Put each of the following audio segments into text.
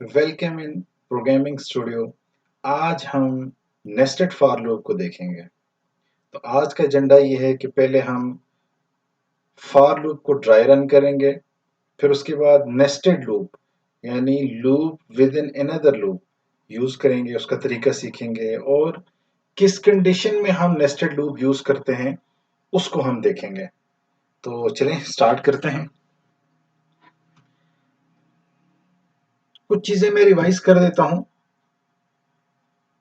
Welcome in programming studio. आज हम nested for loop को देखेंगे। तो आज का एजेंडा ये है कि पहले हम फॉर लूप को ड्राई रन करेंगे, फिर उसके बाद नेस्टेड लूप यानी loop with in another loop use करेंगे, उसका तरीका सीखेंगे और किस कंडीशन में हम नेस्टेड लूप यूज करते हैं उसको हम देखेंगे। तो चलें स्टार्ट करते हैं। कुछ चीजें मैं रिवाइज कर देता हूँ।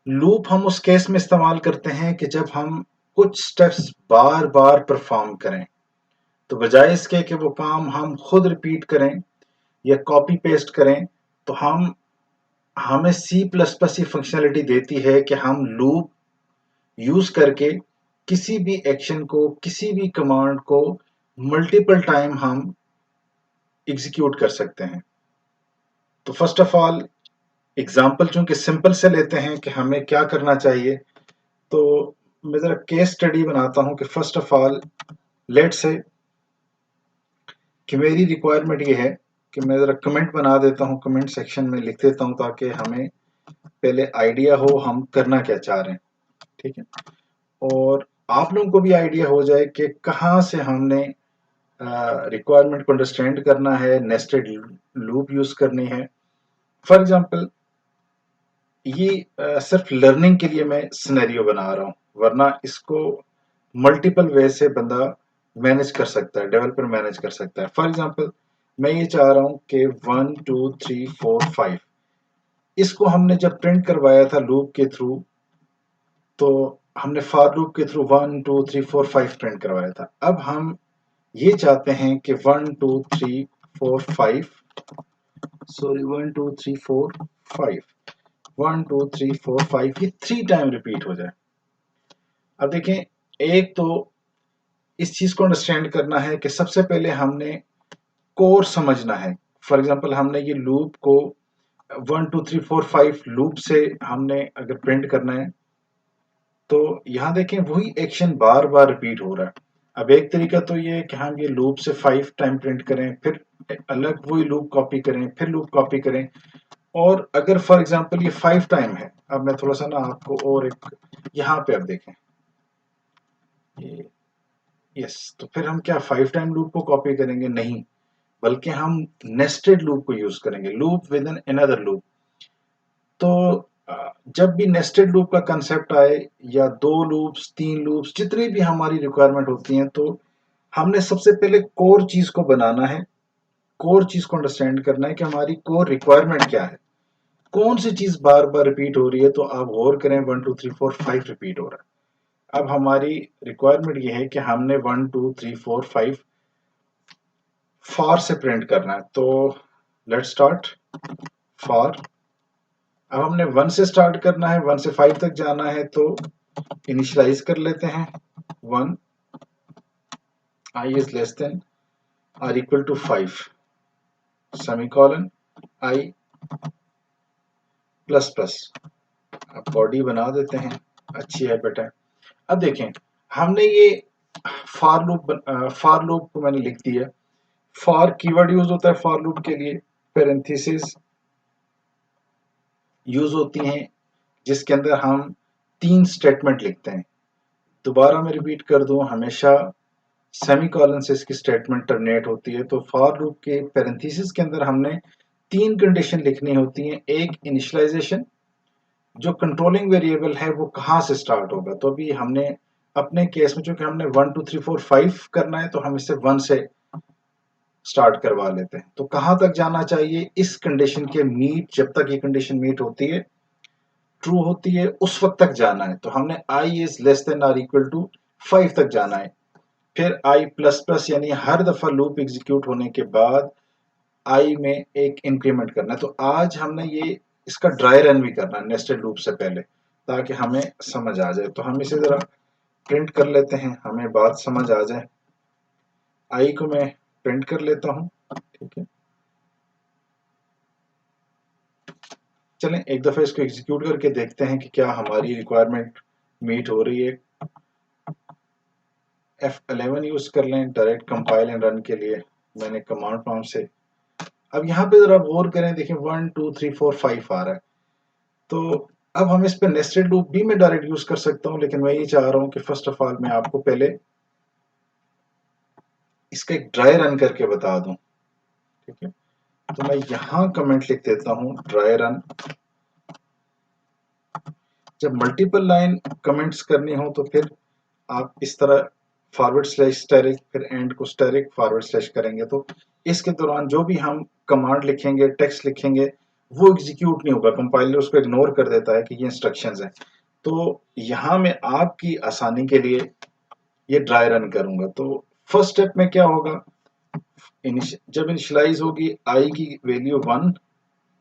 लूप हम उस केस में इस्तेमाल करते हैं कि जब हम कुछ स्टेप्स बार बार परफॉर्म करें, तो बजाय इसके कि वो काम हम खुद रिपीट करें या कॉपी पेस्ट करें, तो हमें सी प्लस प्लस ये फंक्शनलिटी देती है कि हम लूप यूज करके किसी भी एक्शन को, किसी भी कमांड को मल्टीपल टाइम हम एग्जीक्यूट कर सकते हैं। तो फर्स्ट ऑफ ऑल एग्जाम्पल चूंकि सिंपल से लेते हैं कि हमें क्या करना चाहिए, तो मैं जरा केस स्टडी बनाता हूं कि first of all let's say कि मेरी रिक्वायरमेंट ये है कि मैं ज़रा कमेंट बना देता हूँ, कमेंट सेक्शन में लिख देता हूँ ताकि हमें पहले आइडिया हो हम करना क्या चाह रहे हैं। ठीक है, और आप लोगों को भी आइडिया हो जाए कि कहाँ से हमने रिक्वायरमेंट को अंडरस्टैंड करना है, नेस्टेड लूप यूज करनी है। फॉर एग्जांपल ये सिर्फ लर्निंग के लिए मैं सिनेरियो बना रहा हूँ, वरना इसको मल्टीपल वे से बंदा मैनेज कर सकता है, डेवलपर मैनेज कर सकता है। फॉर एग्जांपल मैं ये चाह रहा हूँ कि 1 2 3 4 5 इसको हमने जब प्रिंट करवाया था लूप के थ्रू, तो हमने फॉर लूप के थ्रू 1 2 3 4 5 प्रिंट करवाया था। अब हम ये चाहते हैं कि 1 2 3 4 5 सॉरी 1 2 3 4 5 1 2 3 4 5 ये 3 टाइम रिपीट हो जाए। अब देखें, एक तो इस चीज को अंडरस्टैंड करना है कि सबसे पहले हमने कोर समझना है। फॉर एग्जांपल हमने ये लूप को 1 2 3 4 5 लूप से हमने अगर प्रिंट करना है, तो यहाँ देखें वही एक्शन बार बार रिपीट हो रहा है। अब एक तरीका तो ये है कि हम ये लूप से 5 टाइम प्रिंट करें, फिर अलग वही लूप कॉपी करें, फिर लूप कॉपी करें। और अगर फॉर एग्जांपल ये 5 टाइम है, अब मैं थोड़ा सा ना आपको और एक यहाँ पे अब देखें ये, यस, तो फिर हम क्या 5 टाइम लूप को कॉपी करेंगे? नहीं, बल्कि हम नेस्टेड लूप को यूज करेंगे, loop with in another loop. तो जब भी नेस्टेड लूप का कंसेप्ट आए, या 2 लूप्स 3 लूप्स जितनी भी हमारी रिक्वायरमेंट होती हैं, तो हमने सबसे पहले कोर चीज को बनाना है, कोर चीज को अंडरस्टैंड करना है कि हमारी कोर रिक्वायरमेंट क्या है, कौन सी चीज बार बार रिपीट हो रही है। तो आप गौर करें 1 2 3 4 5 रिपीट हो रहा है। अब हमारी रिक्वायरमेंट ये है कि हमने 1 2 3 4 5 फॉर से प्रिंट करना है। तो लेट्स स्टार्ट फॉर। अब हमने 1 से स्टार्ट करना है, 1 से 5 तक जाना है, तो इनिशियलाइज कर लेते हैं 1, I is less than or equal to 5, semicolon I plus plus. अब बॉडी बना देते हैं, अच्छी है बेटा। अब देखें, हमने ये फॉर लूप को मैंने लिख दिया। फॉर कीवर्ड यूज होता है फॉर लूप के लिए, पैरेंथेसिस यूज होती हैं जिसके अंदर हम 3 स्टेटमेंट लिखते हैं। दोबारा मैं रिपीट कर दूं, हमेशा सेमीकोलन से इसकी स्टेटमेंट टर्मिनेट होती है। तो फॉर लूप के पैरेंथेसिस के अंदर हमने 3 कंडीशन लिखनी होती हैं। एक इनिशियलाइजेशन, जो कंट्रोलिंग वेरिएबल है वो कहाँ से स्टार्ट होगा। तो अभी हमने अपने केस में चूंकि हमने 1 2 3 4 5 करना है, तो हम इसे 1 से स्टार्ट करवा लेते हैं। तो कहाँ तक जाना चाहिए? इस कंडीशन के मीट, जब तक ये कंडीशन मीट होती है, ट्रू होती है, उस वक्त तक जाना है। तो हमने I is less than or equal to 5 तक जाना है। फिर आई प्लस प्लस, यानी हर दफा लूप एग्जीक्यूट होने के बाद आई में एक इंक्रीमेंट करना है। तो आज हमने ये इसका ड्राई रन भी करना है नेस्टेड लूप से पहले, ताकि हमें समझ आ जाए। तो हम इसे जरा प्रिंट कर लेते हैं, हमें बात समझ आ जाए। आई को मैं प्रिंट कर लेता हूं, ठीक है। चलें एक दफा इसको एग्जीक्यूट करके देखते हैं कि क्या हमारी रिक्वायरमेंट मीट हो रही है। F11 यूज कर लें डायरेक्ट कंपाइल एंड रन के लिए। मैंने कमांड प्रॉम्प्ट से अब यहाँ पे जरा गौर करें, देखें 1 2 3 4 5 आ रहा है। तो अब हम इस पे नेस्टेड लूप भी मैं डायरेक्ट यूज कर सकता हूँ, लेकिन मैं ये चाह रहा हूँ कि फर्स्ट ऑफ ऑल मैं आपको पहले इसका एक ड्राई रन करके बता दूं। ठीक है, तो मैं यहां कमेंट लिख देता हूं ड्राई रन। जब मल्टीपल लाइन कमेंट्स करनी हो तो फिर आप इस तरह फॉरवर्ड स्लैश स्टैटिक फिर एंड को स्टैटिक फॉरवर्ड स्लैश करेंगे, तो इसके दौरान जो भी हम कमांड लिखेंगे, टेक्स्ट लिखेंगे, वो एग्जीक्यूट नहीं होगा, कंपाइलर उसको इग्नोर कर देता है कि ये इंस्ट्रक्शंस हैं। तो यहां मैं आपकी आसानी के लिए ये ड्राई रन करूंगा। तो फर्स्ट स्टेप में क्या होगा, जब इनिशियलाइज होगी आई की वैल्यू 1,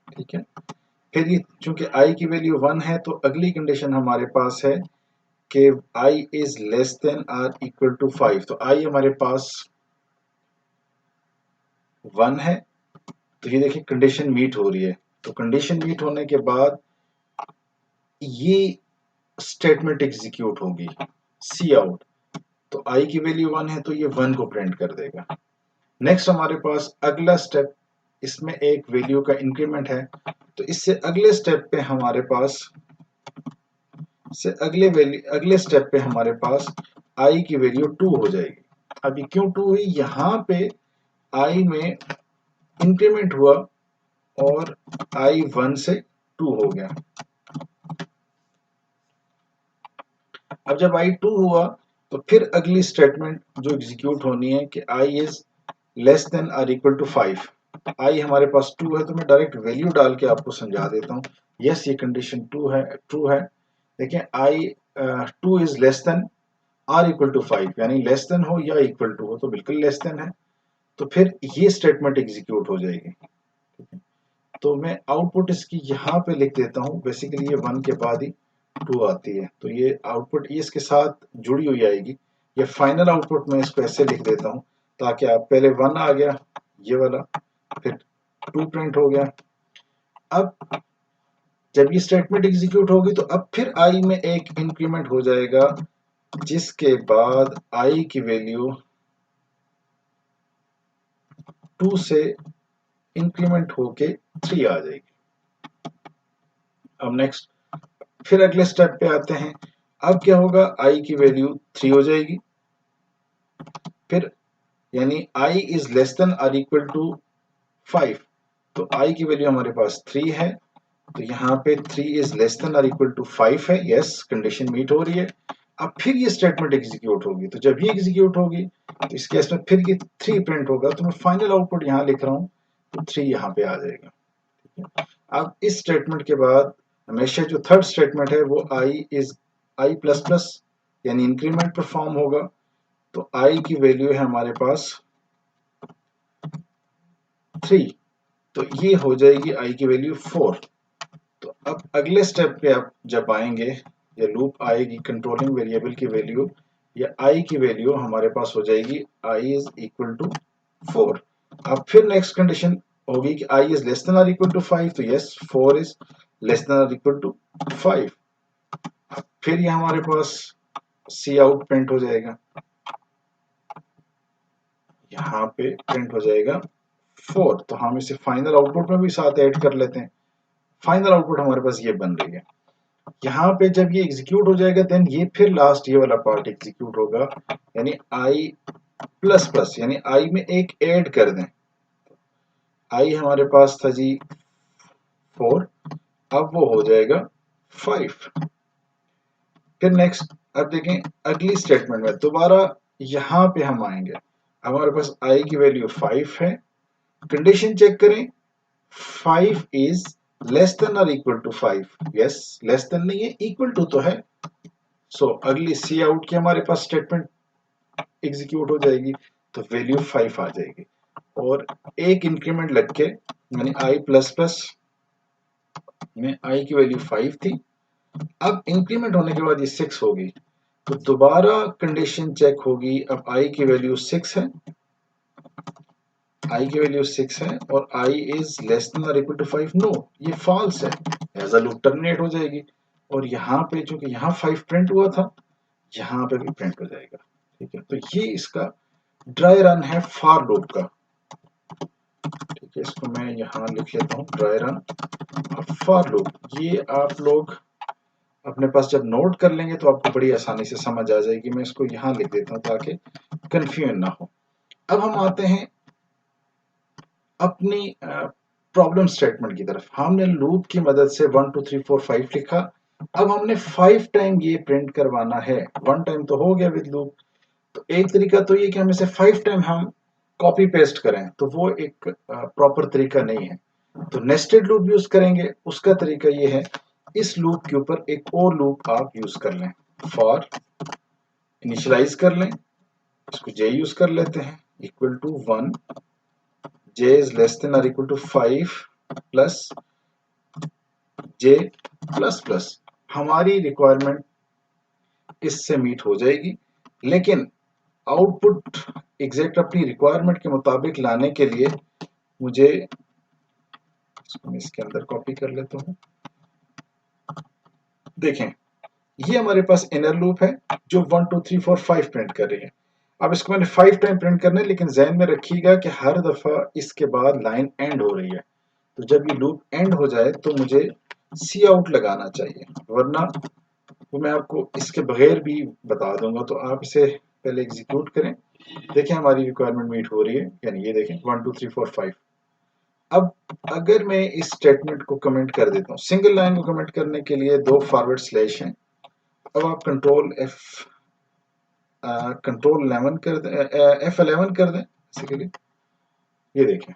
ठीक है, फिर ये चूंकि आई की वैल्यू 1 है तो अगली कंडीशन हमारे पास है कि I is less than or equal to 5। तो आई हमारे पास 1 है, तो ये देखिए कंडीशन मीट हो रही है। तो कंडीशन मीट होने के बाद ये स्टेटमेंट एग्जीक्यूट होगी, सी आउट। तो आई की वैल्यू 1 है तो ये 1 को प्रिंट कर देगा। नेक्स्ट हमारे पास अगला स्टेप, इसमें एक वैल्यू का इंक्रीमेंट है, तो इससे अगले स्टेप पे हमारे पास अगले स्टेप पे हमारे पास आई की वैल्यू 2 हो जाएगी। अभी क्यों 2 हुई, यहां पे आई में इंक्रीमेंट हुआ और आई 1 से 2 हो गया। अब जब आई 2 हुआ तो फिर अगली स्टेटमेंट जो एग्जीक्यूट होनी है कि I is less than or equal to 5। I हमारे पास 2 है, तो मैं डायरेक्ट वैल्यू डाल के आपको समझा देता हूँ। यस, ये कंडीशन ट्रू है। देखिए i 2 is less than or equal to 5, यानी लेस देन हो या इक्वल टू हो, तो बिल्कुल लेस देन है, तो फिर ये स्टेटमेंट एग्जीक्यूट हो जाएगी। ठीक है, तो मैं आउटपुट इसकी यहाँ पे लिख देता हूँ। बेसिकली ये 1 के बाद ही 2 आती है, तो ये आउटपुट ये इसके साथ जुड़ी हुई आएगी। ये फाइनल आउटपुट में इसको ऐसे लिख देता हूँ ताकि आप पहले 1 आ गया ये वाला, फिर 2 प्रिंट हो गया। अब जब ये स्टेटमेंट एग्जीक्यूट होगी तो अब फिर आई में एक इंक्रीमेंट हो जाएगा, जिसके बाद आई की वैल्यू 2 से इंक्रीमेंट होके 3 आ जाएगी। अब नेक्स्ट फिर अगले स्टेप पे आते हैं। अब क्या होगा, आई की वैल्यू 3 हो जाएगी, फिर यानी I is less than or equal to 5। तो आई की वैल्यू हमारे पास 3 है, तो यहाँ पे 3 is less than or equal to 5 है। यस, कंडीशन मीट हो रही है। अब फिर ये स्टेटमेंट एग्जीक्यूट होगी, तो जब ये एग्जीक्यूट होगी तो इस केस में फिर ये 3 प्रिंट होगा। तो मैं फाइनल आउटपुट यहाँ लिख रहा हूँ, तो 3 यहाँ पे आ जाएगा। ठीक है, अब इस स्टेटमेंट के बाद हमेशा जो थर्ड स्टेटमेंट है वो आई प्लस प्लस यानी इंक्रीमेंट परफॉर्म होगा। तो आई की वैल्यू है हमारे पास 3, तो ये हो जाएगी आई की वैल्यू 4। तो अब अगले स्टेप पे आप जब आएंगे, या लूप आएगी, कंट्रोलिंग वेरिएबल की वैल्यू या आई की वैल्यू हमारे पास हो जाएगी आई इज इक्वल टू 4। अब फिर नेक्स्ट कंडीशन होगी कि I is less than or equal to 5, तो yes 4 is less than or equal to 5। फिर ये हमारे पास सी आउट प्रिंट हो जाएगा, यहाँ पे प्रिंट हो जाएगा 4। तो हम इसे फाइनल आउटपुट में भी साथ ऐड कर लेते हैं। फाइनल आउटपुट हमारे पास ये बन रही है। यहाँ पे जब ये एग्जीक्यूट हो जाएगा देन ये फिर लास्ट ये वाला पार्ट एग्जीक्यूट होगा, यानी आई प्लस प्लस, यानी आई में एक ऐड कर दें। आई हमारे पास था जी 4, अब वो हो जाएगा 5। फिर नेक्स्ट अब देखें अगली स्टेटमेंट में दोबारा यहाँ पे हम आएंगे। हमारे पास आई की वैल्यू 5 है, कंडीशन चेक करें, 5 इज लेस देन और equal to 5। Yes, less than नहीं है, इक्वल टू तो है। सो अगली सी आउट की हमारे पास स्टेटमेंट एग्जीक्यूट हो जाएगी, तो वैल्यू 5 आ जाएगी। और एक इंक्रीमेंट लग के यानी आई प्लस प्लस में आई की वैल्यू 5 थी, अब इंक्रीमेंट होने के बाद ये 6 होगी, तो दोबारा कंडीशन चेक होगी। अब आई की वैल्यू 6 है, आई की वैल्यू 6 है और आई इज लेस देन और इक्वल टू 5, नो ये फॉल्स है, एज अ लूप टर्मिनेट हो जाएगी। और यहाँ पे चूंकि यहाँ 5 प्रिंट हुआ था, यहाँ पे भी प्रिंट हो जाएगा। ठीक है, तो ये इसका ड्राई रन है फॉर लूप का। ठीक है, इसको मैं यहाँ लिख लेता हूँ ड्राई रन फॉर लूप। ये आप लोग अपने पास जब नोट कर लेंगे तो आपको बड़ी आसानी से समझ आ जाएगी। मैं इसको यहाँ लिख देता हूँ ताकि कंफ्यूजन ना हो। अब हम आते हैं अपनी प्रॉब्लम स्टेटमेंट की तरफ। हमने लूप की मदद से 1 2 3 4 5 लिखा। अब हमने 5 टाइम ये प्रिंट करवाना है। 1 टाइम तो हो गया विद लूप, तो एक तरीका तो ये कि हम इसे 5 टाइम हम कॉपी पेस्ट करें, तो वो एक प्रॉपर तरीका नहीं है। तो नेस्टेड लूप यूज करेंगे। उसका तरीका ये है, इस लूप के ऊपर एक और लूप आप यूज कर लें। फॉर इनिशियलाइज कर लें, इसको जे यूज कर लेते हैं, equal to 1, j is less than or equal to 5 plus j plus plus. हमारी रिक्वायरमेंट इससे मीट हो जाएगी, लेकिन आउटपुट एग्जैक्ट अपनी रिक्वायरमेंट के मुताबिक लाने के लिए मुझे इसको मैं इसके अंदर कॉपी कर लेता हूँ। देखें, ये हमारे पास इनर लूप है जो 1 2 3 4 5 प्रिंट कर रही है। अब इसको मैंने 5 टाइम प्रिंट करना है, लेकिन ज़हन में रखिएगा कि हर दफा इसके बाद लाइन एंड हो रही है। तो जब ये लूप एंड हो जाए तो मुझे सी आउट लगाना चाहिए, वरना वो मैं आपको इसके बगैर भी बता दूंगा। तो आप इसे पहले एग्जीक्यूट करें। देखें हमारी रिक्वायरमेंट मीट हो रही है, यानी ये देखें 1 2 3 4 5। अब अगर मैं इस स्टेटमेंट को कमेंट कर देता हूँ, सिंगल लाइन को कमेंट करने के लिए 2 फॉरवर्ड स्लैश हैं। अब आप कंट्रोल 11 कर दें, F11 कर दें बेसिकली। ये देखें,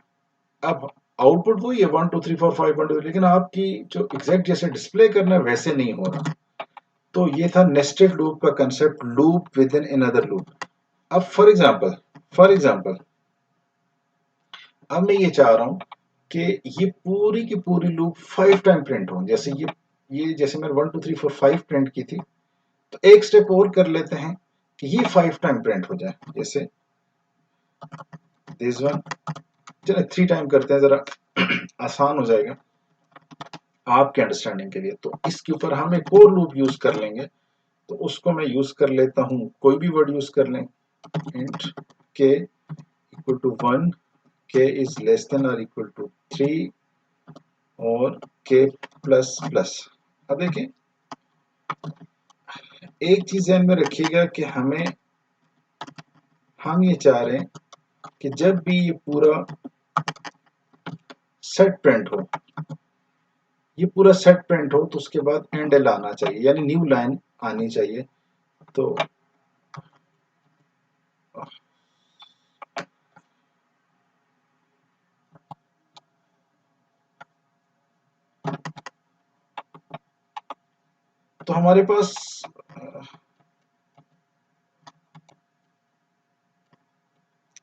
अब आउटपुट वही है 1 2 3 4 5 1 2, लेकिन आपकी जो एग्जैक्ट जैसे डिस्प्ले करना है वैसे नहीं हो रहा। तो ये था नेस्टेड लूप का concept, loop with in another loop. अब फॉर एग्जांपल अब मैं ये चाह रहा हूं कि ये पूरी की पूरी लूप 5 टाइम प्रिंट हो। जैसे ये जैसे मैंने 1 2 3 4 5 प्रिंट की थी, तो एक स्टेप और कर लेते हैं कि ये 5 टाइम प्रिंट हो जाए। जैसे दिस वन, चलिए 3 टाइम करते हैं, जरा आसान हो जाएगा आपके अंडरस्टैंडिंग के लिए। तो इसके ऊपर हम एक और लूप यूज कर लेंगे। तो उसको मैं यूज कर लेता हूं, कोई भी वर्ड यूज कर लें, int k equal to 1, k is less than और इक्वल टू 3 और k प्लस प्लस। अब देखिए, एक चीज ध्यान में रखिएगा कि हम ये चाह रहे हैं कि जब भी ये पूरा सेट प्रिंट हो, ये पूरा सेट प्रिंट हो, तो उसके बाद एंड एल आना चाहिए, यानी न्यू लाइन आनी चाहिए। तो हमारे पास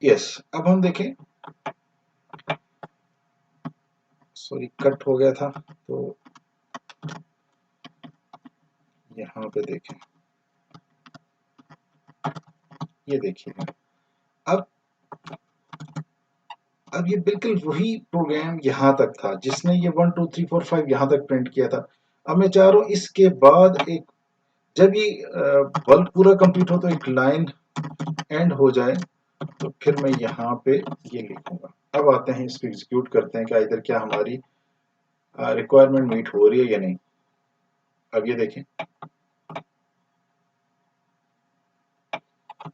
यस, अब हम देखें, सॉरी कट हो गया था, तो यहाँ पे देखें, ये देखिए, अब अब ये बिल्कुल वही प्रोग्राम यहाँ तक था जिसने ये 1 2 3 4 5 यहाँ तक प्रिंट किया था। अब मैं चाह रहा हूँ इसके बाद एक, जब ये बल्ब पूरा कंप्लीट हो तो एक लाइन एंड हो जाए, तो फिर मैं यहाँ पे ये लिखूंगा। अब आते हैं, इसको एग्जीक्यूट करते हैं कि इधर क्या हमारी रिक्वायरमेंट मीट हो रही है या नहीं। अब ये देखें,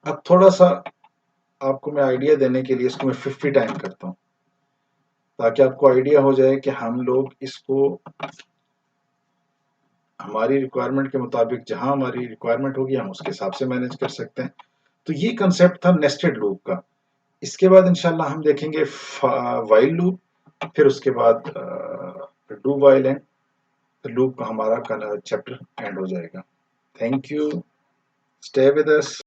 अब थोड़ा सा आपको मैं आइडिया देने के लिए इसको मैं 50 टाइम करता हूँ, ताकि आपको आइडिया हो जाए कि हम लोग इसको हमारी रिक्वायरमेंट के मुताबिक, जहां हमारी रिक्वायरमेंट होगी हम उसके हिसाब से मैनेज कर सकते हैं। तो ये कंसेप्ट था नेस्टेड लूप का। इसके बाद इंशाल्लाह हम देखेंगे वाइल लूप, फिर उसके बाद डू वाइल एंड लूप का हमारा चैप्टर एंड हो जाएगा। Thank you, stay with us.